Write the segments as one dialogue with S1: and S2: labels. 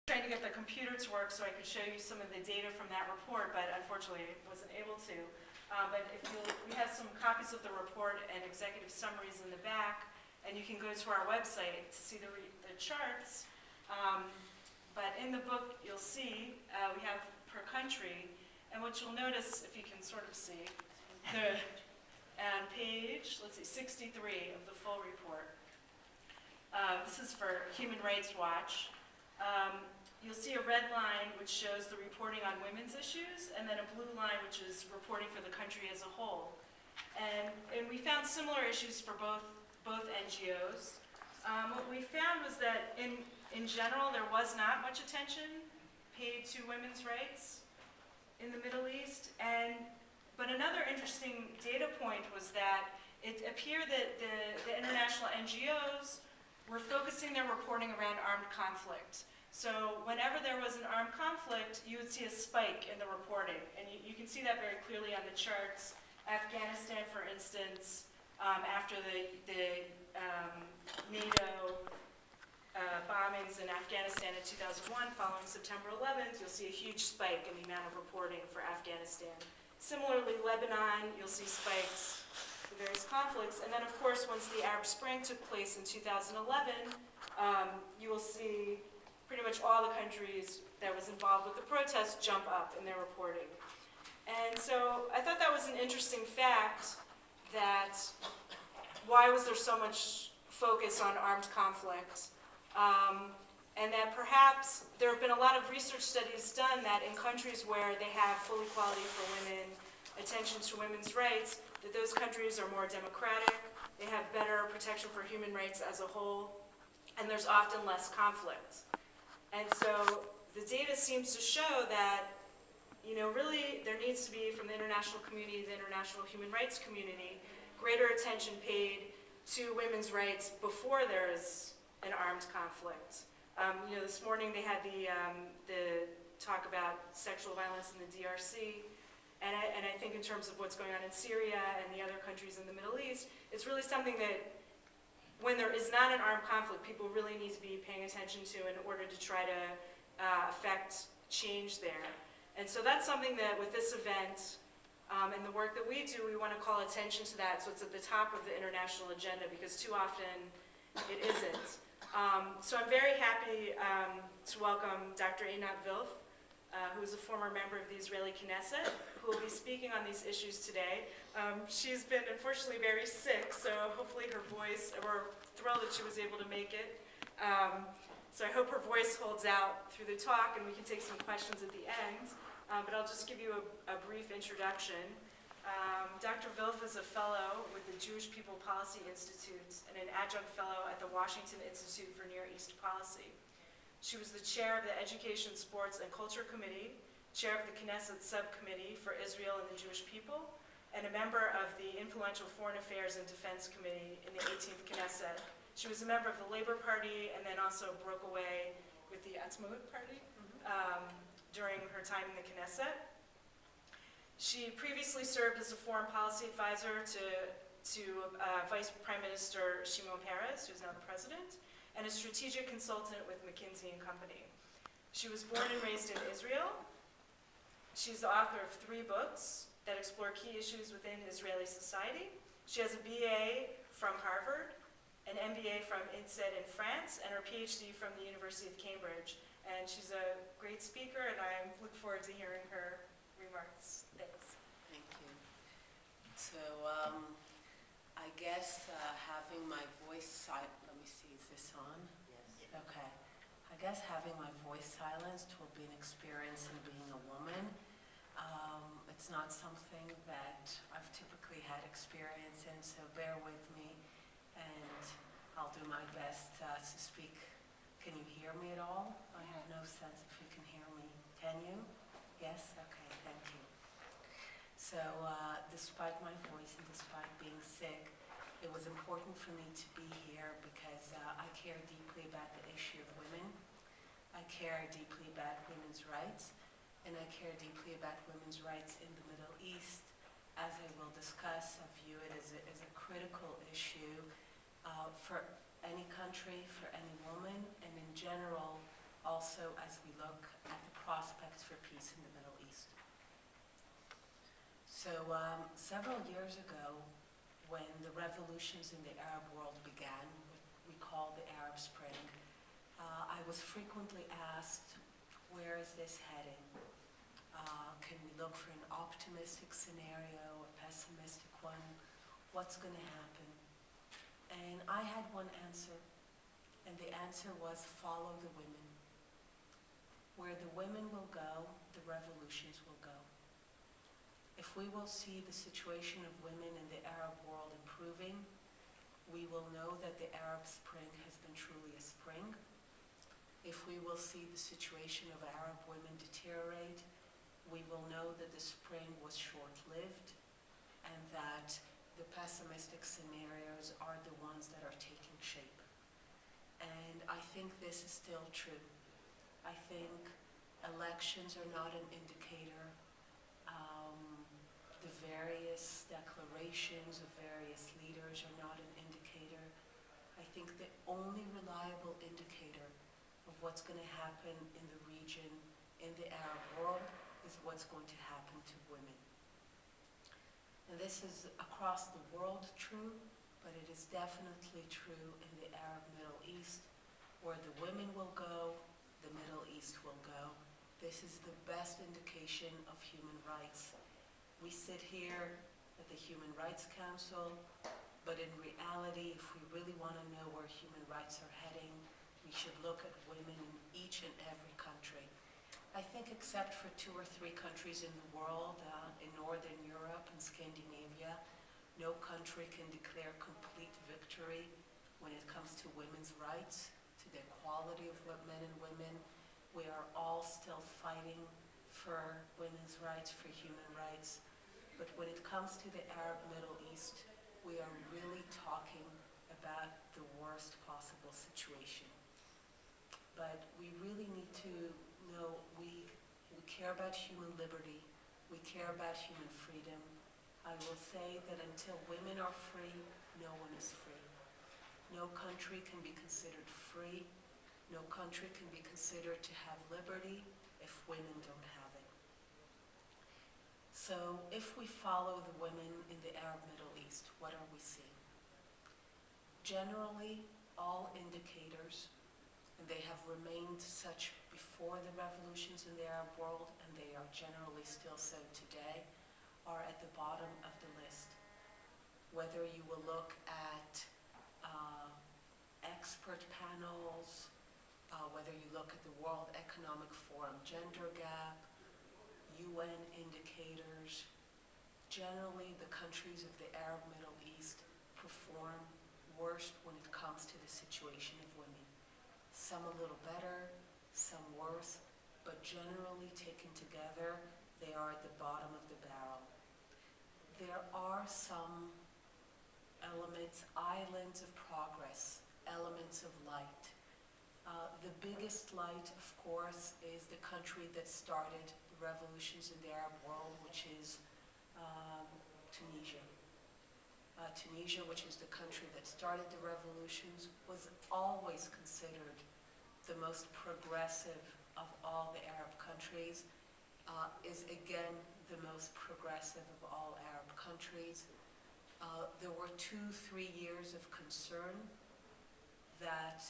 S1: trying to get the computer to work so I could show you some of the data from that report, but unfortunately I wasn't able to. But we have some copies of the report and executive summaries in the back, and you can go to our website to see the charts. But in the book you'll see we have per country, and what you'll notice, if you can sort of see, on page, let's see, 63 of the full report. This is for Human Rights Watch. You'll see a red line which shows the reporting on women's issues, and then a blue line which is reporting for the country as a whole. And we found similar issues for both NGOs. What we found was that in general there was not much attention paid to women's rights in the Middle East. But another interesting data point was that it appeared that the international NGOs were focusing their reporting around armed conflict. So whenever there was an armed conflict, you would see a spike in the reporting. And you can see that very clearly on the charts. Afghanistan, for instance, after the NATO bombings in Afghanistan in 2001, following September 11th, you'll see a huge spike in the amount of reporting for Afghanistan. Similarly, Lebanon, you'll see spikes for various conflicts. And then, of course, once the Arab Spring took place in 2011, you will see pretty much all the countries that was involved with the protests jump up in their reporting. And so I thought that was an interesting fact, that why was there so much focus on armed conflict? And that perhaps there have been a lot of research studies done that in countries where they have full equality for women, attention to women's rights, that those countries are more democratic, they have better protection for human rights as a whole, and there's often less conflict. And so the data seems to show that, really there needs to be, from the international community, the international human rights community, greater attention paid to women's rights before there is an armed conflict. This morning they had the talk about sexual violence in the DRC, and I think in terms of what's going on in Syria and the other countries in the Middle East, it's really something that when there is not an armed conflict, people really need to be paying attention to in order to try to affect change there. And so that's something that with this event and the work that we do, we want to call attention to that, so it's at the top of the international agenda, because too often it isn't. So I'm very happy to welcome Dr. Einat Wilf, who is a former member of the Israeli Knesset, who will be speaking on these issues today. She's been unfortunately very sick, so hopefully her voice, we're thrilled that she was able to make it. So I hope her voice holds out through the talk and we can take some questions at the end. But I'll just give you a brief introduction. Dr. Wilf is a fellow with the Jewish People Policy Institute and an adjunct fellow at the Washington Institute for Near East Policy. She was the chair of the Education, Sports, and Culture Committee, chair of the Knesset Subcommittee for Israel and the Jewish People, and a member of the influential Foreign Affairs and Defense Committee in the 18th Knesset. She was a member of the Labor Party and then also broke away with the Atzmaut Party during her time in the Knesset. She previously served as a foreign policy advisor to Vice Prime Minister Shimon Peres, who's now the president, and a strategic consultant with McKinsey & Company. She was born and raised in Israel. She's the author of 3 books that explore key issues within Israeli society. She has a BA from Harvard, an MBA from INSEAD in France, and her PhD from the University of Cambridge. And she's a great speaker, and I look forward to hearing her remarks. Thanks.
S2: Thank you. So I guess having my voice silent, let me see, is this on? Yes. Okay. I guess having my voice silenced will be an experience in being a woman. It's not something that I've typically had experience in, so bear with me, and I'll do my best to speak. Can you hear me at all? I have no sense if you can hear me. Can you? Yes? Okay, thank you. So despite my voice and despite being sick, it was important for me to be here because I care deeply about the issue of women. I care deeply about women's rights, and I care deeply about women's rights in the Middle East. As I will discuss, I view it as a critical issue for any country, for any woman, and in general, also as we look at the prospects for peace in the Middle East. So several years ago, when the revolutions in the Arab world began, what we call the Arab Spring, I was frequently asked, where is this heading? Can we look for an optimistic scenario, a pessimistic one? What's going to happen? And I had one answer, and the answer was follow the women. Where the women will go, the revolutions will go. If we will see the situation of women in the Arab world improving, we will know that the Arab Spring has been truly a spring. If we will see the situation of Arab women deteriorate, we will know that the spring was short-lived and that the pessimistic scenarios are the ones that are taking shape. And I think this is still true. I think elections are not an indicator. The various declarations of various leaders are not an indicator. I think the only reliable indicator of what's going to happen in the region, in the Arab world, is what's going to happen to women. And this is across the world true, but it is definitely true in the Arab Middle East. Where the women will go, the Middle East will go. This is the best indication of human rights. We sit here at the Human Rights Council, but in reality, if we really want to know where human rights are heading, we should look at women in each and every country. I think except for 2 or 3 countries in the world, in Northern Europe and Scandinavia, no country can declare complete victory when it comes to women's rights, to the equality of men and women. We are all still fighting for women's rights, for human rights. But when it comes to the Arab Middle East, we are really talking about the worst possible situation. But we really need to know we care about human liberty, we care about human freedom. I will say that until women are free, no one is free. No country can be considered free. No country can be considered to have liberty if women don't have it. So if we follow the women in the Arab Middle East, what are we seeing? Generally, all indicators, and they have remained such before the revolutions in the Arab world, and they are generally still so today, are at the bottom of the list. Whether you will look at expert panels, whether you look at the World Economic Forum gender gap, UN indicators, generally the countries of the Arab Middle East perform worst when it comes to the situation of women. Some a little better, some worse, but generally taken together, they are at the bottom of the barrel. There are some elements, islands of progress, elements of light. The biggest light, of course, is the country that started the revolutions in the Arab world, which is Tunisia. Tunisia, which is the country that started the revolutions, was always considered the most progressive of all the Arab countries, is again the most progressive of all Arab countries. There were 2-3 years of concern that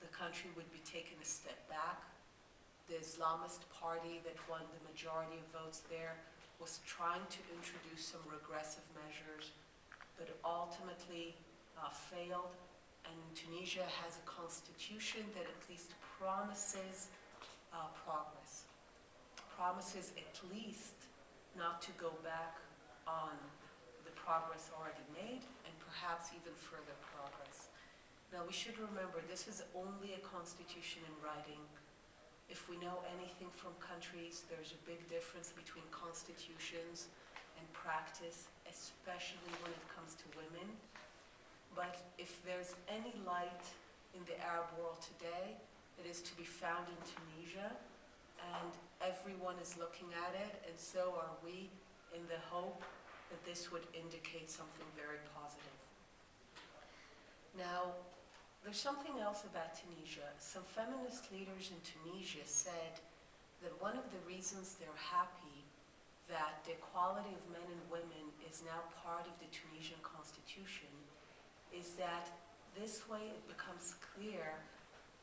S2: the country would be taken a step back. The Islamist party that won the majority of votes there was trying to introduce some regressive measures, but ultimately failed. And Tunisia has a constitution that at least promises progress. Promises at least not to go back on the progress already made, and perhaps even further progress. Now we should remember, this is only a constitution in writing. If we know anything from countries, there's a big difference between constitutions and practice, especially when it comes to women. But if there's any light in the Arab world today, it is to be found in Tunisia, and everyone is looking at it, and so are we, in the hope that this would indicate something very positive. Now, There's something else about Tunisia. Some feminist leaders in Tunisia said that one of the reasons they're happy that the equality of men and women is now part of the Tunisian constitution is that this way it becomes clear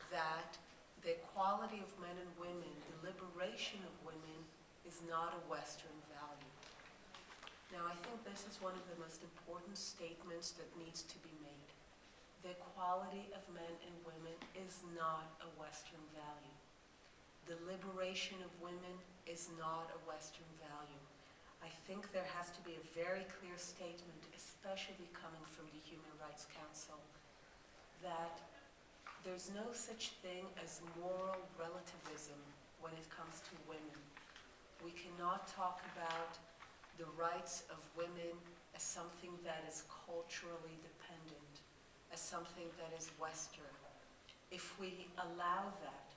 S2: that the equality of men and women, the liberation of women, is not a Western value. Now, I think this is one of the most important statements that needs to be made. The equality of men and women is not a Western value. The liberation of women is not a Western value. I think there has to be a very clear statement, especially coming from the Human Rights Council, that there's no such thing as moral relativism when it comes to women. We cannot talk about the rights of women as something that is culturally dependent, as something that is Western. If we allow that,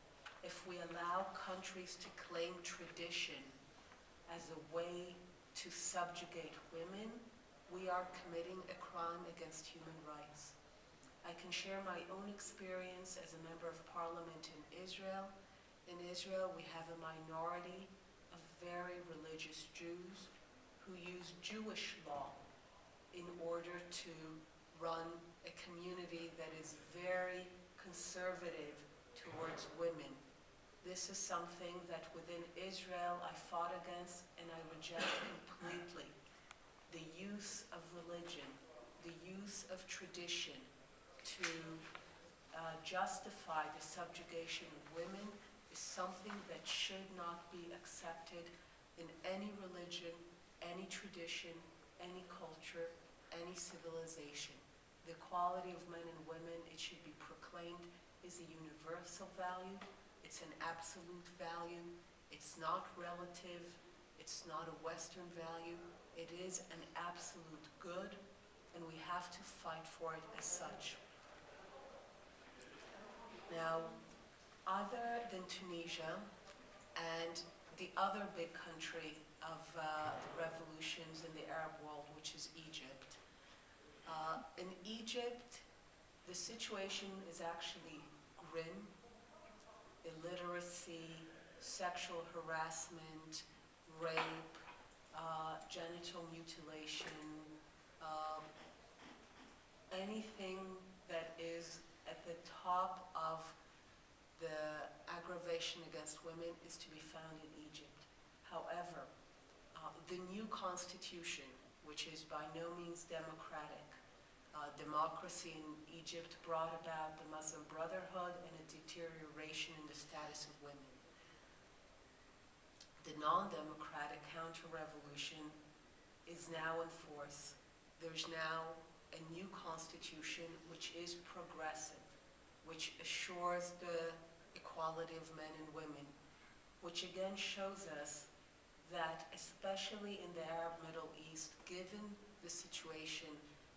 S2: if we allow countries to claim tradition as a way to subjugate women, we are committing a crime against human rights. I can share my own experience as a member of parliament in Israel. In Israel, we have a minority of very religious Jews who use Jewish law in order to run a community that is very conservative towards women. This is something that within Israel I fought against and I reject completely. The use of religion, the use of tradition to justify the subjugation of women is something that should not be accepted in any religion, any tradition, any culture, any civilization. The equality of men and women, it should be proclaimed, is a universal value. It's an absolute value. It's not relative. It's not a Western value. It is an absolute good, and we have to fight for it as such. Now, other than Tunisia and the other big country of the revolutions in the Arab world, which is Egypt, in Egypt, the situation is actually grim. Illiteracy, sexual harassment, rape, genital mutilation, anything that is at the top of the aggravation against women is to be found in Egypt. However, the new constitution, which is by no means democratic, democracy in Egypt brought about the Muslim Brotherhood and a deterioration in the status of women. The non-democratic counter-revolution is now in force. There's now a new constitution which is progressive, which assures the equality of men and women, which again shows us that, especially in the Arab Middle East, given the situation,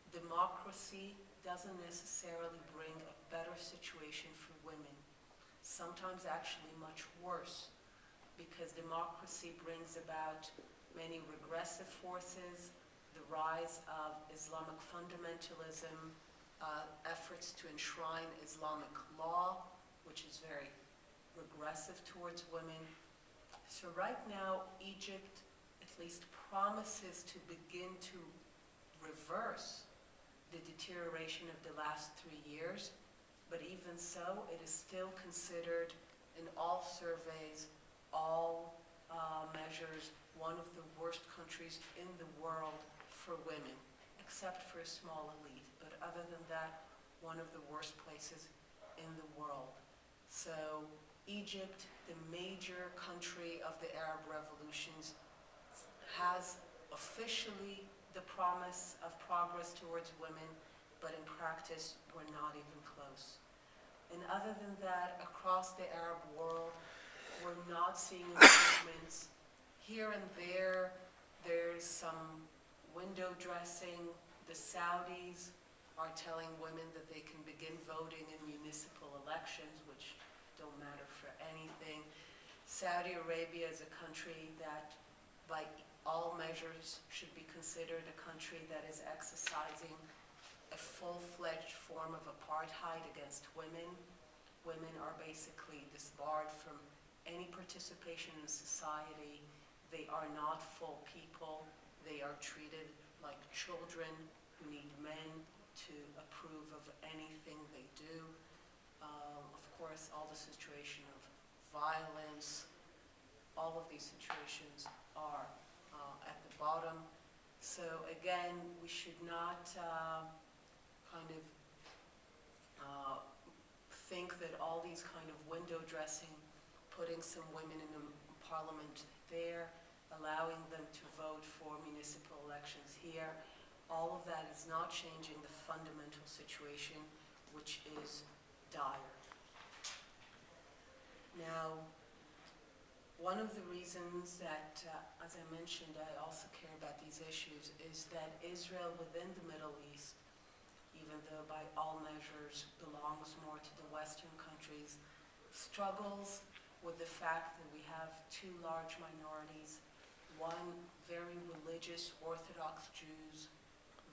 S2: democracy doesn't necessarily bring a better situation for women. Sometimes actually much worse, because democracy brings about many regressive forces, the rise of Islamic fundamentalism, efforts to enshrine Islamic law, which is very regressive towards women. So right now, Egypt at least promises to begin to reverse the deterioration of the last 3 years, but even so, it is still considered in all surveys, all measures, one of the worst countries in the world for women, except for a small elite. But other than that, one of the worst places in the world. So Egypt, the major country of the Arab revolutions, has officially the promise of progress towards women, but in practice, we're not even close. And other than that, across the Arab world, we're not seeing improvements. Here and there, there's some window dressing. The Saudis are telling women that they can begin voting in municipal elections, which don't matter for anything. Saudi Arabia is a country that, by all measures, should be considered a country that is exercising a full-fledged form of apartheid against women. Women are basically disbarred from any participation in society. They are not full people. They are treated like children who need men to approve of anything they do. Of course, all the situation of violence, all of these situations are at the bottom. So again, we should not think that all these kind of window dressing, putting some women in the parliament there, allowing them to vote for municipal elections here, all of that is not changing the fundamental situation, which is dire. Now, one of the reasons that, as I mentioned, I also care about these issues is that Israel within the Middle East, even though by all measures belongs more to the Western countries, struggles with the fact that we have two large minorities, one very religious Orthodox Jews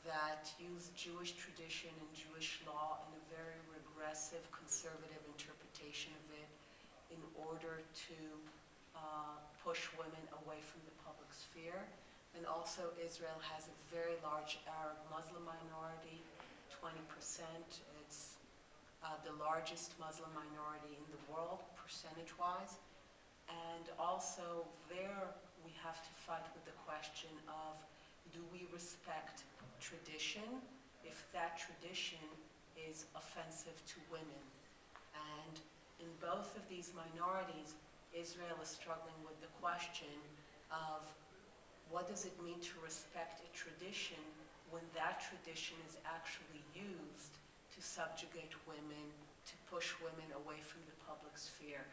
S2: that use Jewish tradition and Jewish law in a very regressive, conservative interpretation of it in order to push women away from the public sphere. And also Israel has a very large Arab Muslim minority, 20%. It's the largest Muslim minority in the world, percentage-wise. And also there we have to fight with the question of, do we respect tradition if that tradition is offensive to women? And in both of these minorities, Israel is struggling with the question of what does it mean to respect a tradition when that tradition is actually used to subjugate women, to push women away from the public sphere.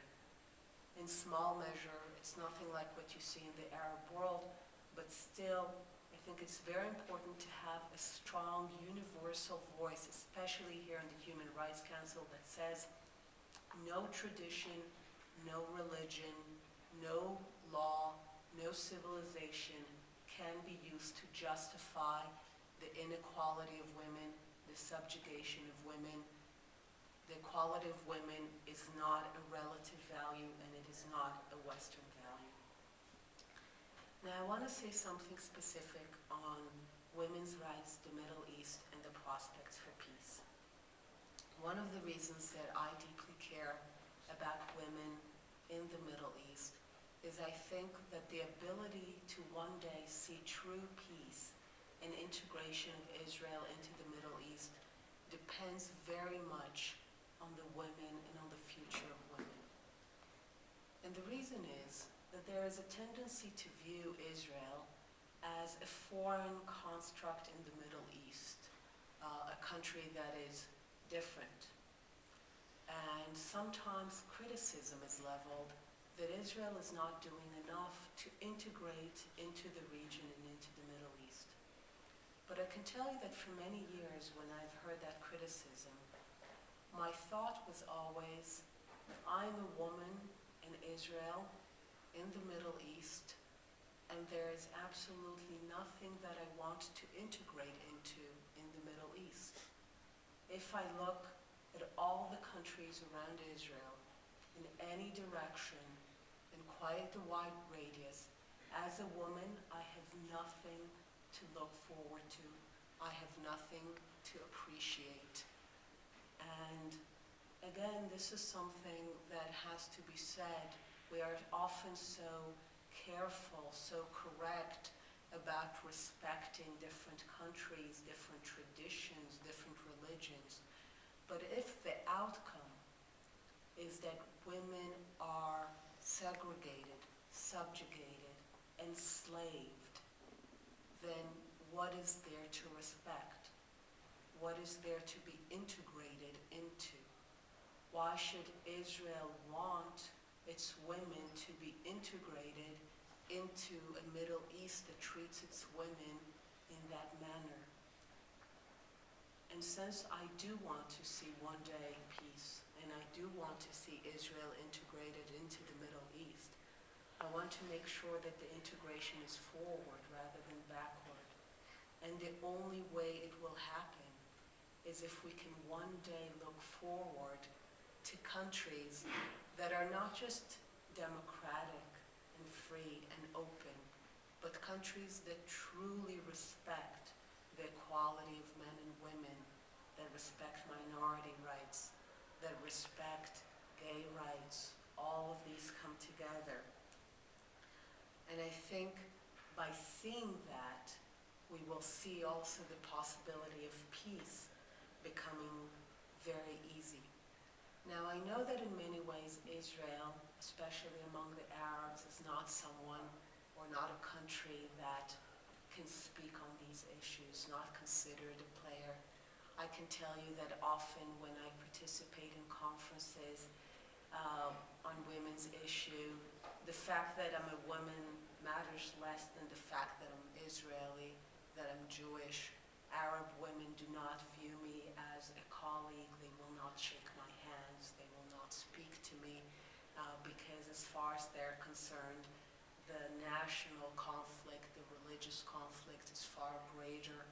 S2: In small measure, it's nothing like what you see in the Arab world, but still, I think it's very important to have a strong universal voice, especially here in the Human Rights Council, that says no tradition, no religion, no law, no civilization can be used to justify the inequality of women, the subjugation of women. The equality of women is not a relative value, and it is not a Western value. Now, I want to say something specific on women's rights, the Middle East, and the prospects for peace. One of the reasons that I deeply care about women in the Middle East is I think that the ability to one day see true peace and integration of Israel into the Middle East depends very much on the women and on the future of women. And the reason is that there is a tendency to view Israel as a foreign construct in the Middle East, a country that is different. And sometimes criticism is leveled that Israel is not doing enough to integrate into the region and into the Middle East. But I can tell you that for many years when I've heard that criticism, my thought was always, I'm a woman in Israel, in the Middle East, and there is absolutely nothing that I want to integrate into in the Middle East. If I look at all the countries around Israel in any direction, in quite a wide radius, as a woman, I have nothing to look forward to. I have nothing to appreciate. And again, this is something that has to be said. We are often so careful, so correct about respecting different countries, different traditions, different religions. But if the outcome is that women are segregated, subjugated, enslaved, then what is there to respect? What is there to be integrated into? Why should Israel want its women to be integrated into a Middle East that treats its women in that manner? And since I do want to see one day peace, and I do want to see Israel integrated into the Middle East, I want to make sure that the integration is forward rather than backward. And the only way it will happen is if we can one day look forward to countries that are not just democratic and free and open, but countries that truly respect the equality of men and women, that respect minority rights, that respect gay rights. All of these come together. And I think by seeing that, we will see also the possibility of peace becoming very easy. Now, I know that in many ways Israel, especially among the Arabs, is not someone or not a country that can speak on these issues, not considered a player. I can tell you that often when I participate in conferences on women's issue, the fact that I'm a woman matters less than the fact that I'm Israeli, that I'm Jewish. Arab women do not view me as a colleague. They will not shake my hands. They will not speak to me because as far as they're concerned, the national conflict, the religious conflict is far greater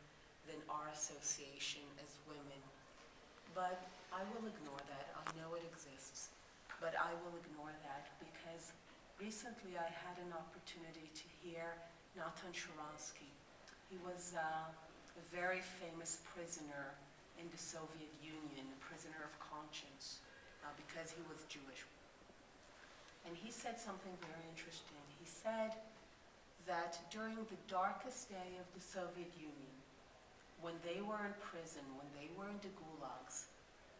S2: than our association as women. But I will ignore that. I know it exists. But I will ignore that because recently I had an opportunity to hear Natan Sharansky. He was a very famous prisoner in the Soviet Union, a prisoner of conscience, because he was Jewish. And he said something very interesting. He said that during the darkest day of the Soviet Union, when they were in prison, when they were in the gulags,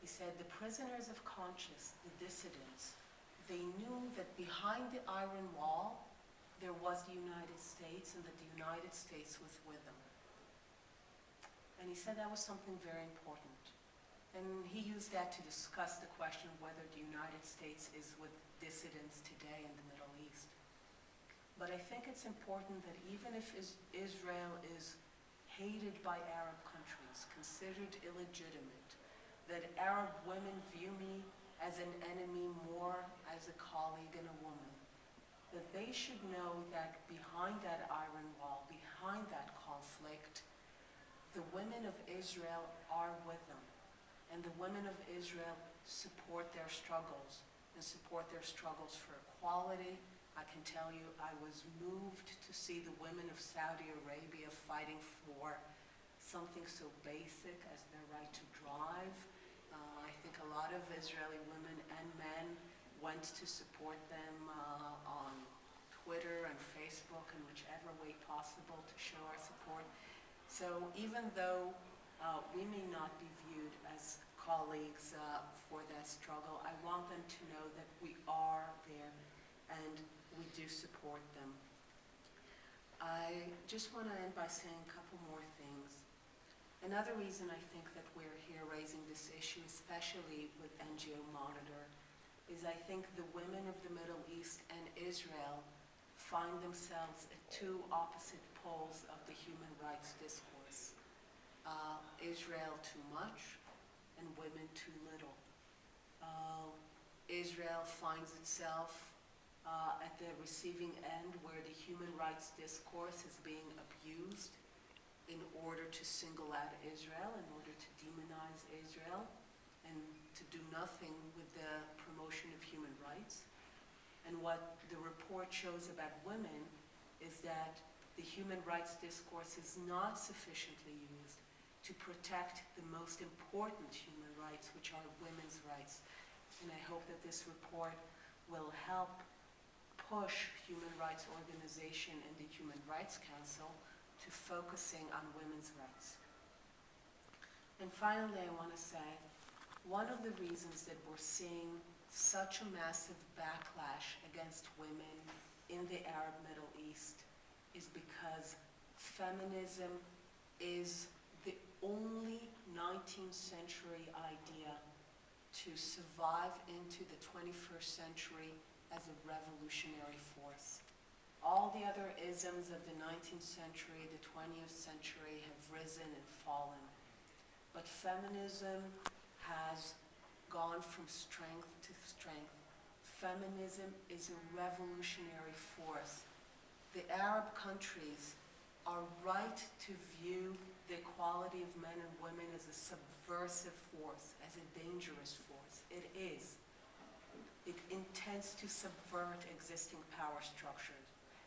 S2: he said the prisoners of conscience, the dissidents, they knew that behind the iron wall there was the United States and that the United States was with them. And he said that was something very important. And he used that to discuss the question of whether the United States is with dissidents today in the Middle East. But I think it's important that even if Israel is hated by Arab countries, considered illegitimate, that Arab women view me as an enemy more as a colleague and a woman, that they should know that behind that iron wall, behind that conflict, the women of Israel are with them. And the women of Israel support their struggles and support their struggles for equality. I can tell you I was moved to see the women of Saudi Arabia fighting for something so basic as their right to drive. I think a lot of Israeli women and men went to support them on Twitter and Facebook in whichever way possible to show our support. So even though we may not be viewed as colleagues for that struggle, I want them to know that we are there and we do support them. I just want to end by saying a couple more things. Another reason I think that we're here raising this issue, especially with NGO Monitor, is I think the women of the Middle East and Israel find themselves at two opposite poles of the human rights discourse. Israel too much and women too little. Israel finds itself at the receiving end where the human rights discourse is being abused in order to single out Israel, in order to demonize Israel, and to do nothing with the promotion of human rights. And what the report shows about women is that the human rights discourse is not sufficiently used to protect the most important human rights, which are women's rights. And I hope that this report will help push human rights organization and the Human Rights Council to focusing on women's rights. And finally, I want to say, one of the reasons that we're seeing such a massive backlash against women in the Arab Middle East is because feminism is the only 19th century idea to survive into the 21st century as a revolutionary force. All the other isms of the 19th century, the 20th century have risen and fallen. But feminism has gone from strength to strength. Feminism is a revolutionary force. The Arab countries our right to view the equality of men and women as a subversive force, as a dangerous force. It is. It intends to subvert existing power structures.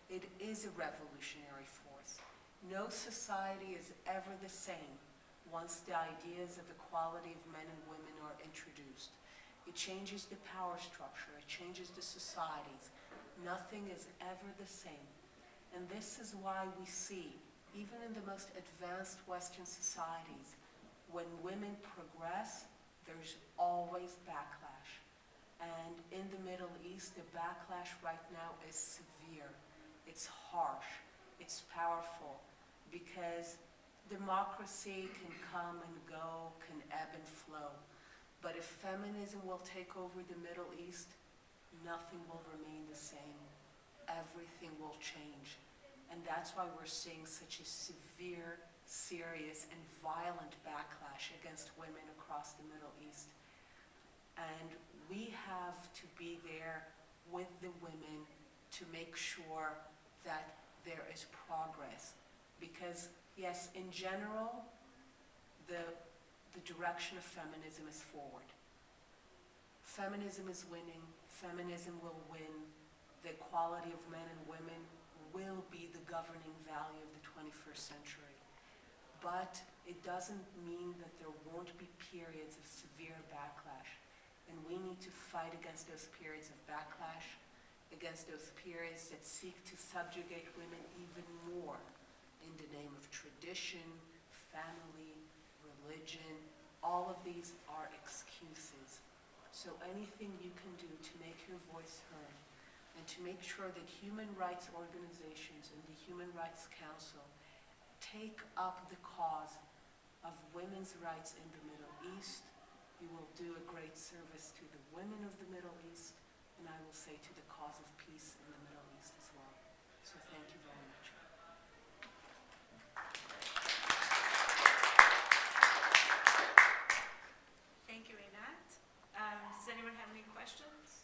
S2: It is a revolutionary force. No society is ever the same once the ideas of equality of men and women are introduced. It changes the power structure. It changes the societies. Nothing is ever the same. And this is why we see, even in the most advanced Western societies, when women progress, there's always backlash. And in the Middle East, the backlash right now is severe. It's harsh. It's powerful. Because democracy can come and go, can ebb and flow. But if feminism will take over the Middle East, nothing will remain the same. Everything will change. And that's why we're seeing such a severe, serious, and violent backlash against women across the Middle East. And we have to be there with the women to make sure that there is progress. Because, yes, in general, the direction of feminism is forward. Feminism is winning. Feminism will win. The equality of men and women will be the governing value of the 21st century. But it doesn't mean that there won't be periods of severe backlash. And we need to fight against those periods of backlash, against those periods that seek to subjugate women even more in the name of tradition, family, religion. All of these are excuses. So anything you can do to make your voice heard, and to make sure that human rights organizations and the Human Rights Council take up the cause of women's rights in the Middle East, you will do a great service to the women of the Middle East, and I will say to the cause of peace in the Middle East as well. So thank you very much.
S1: Thank you, Einat. Does anyone have any questions?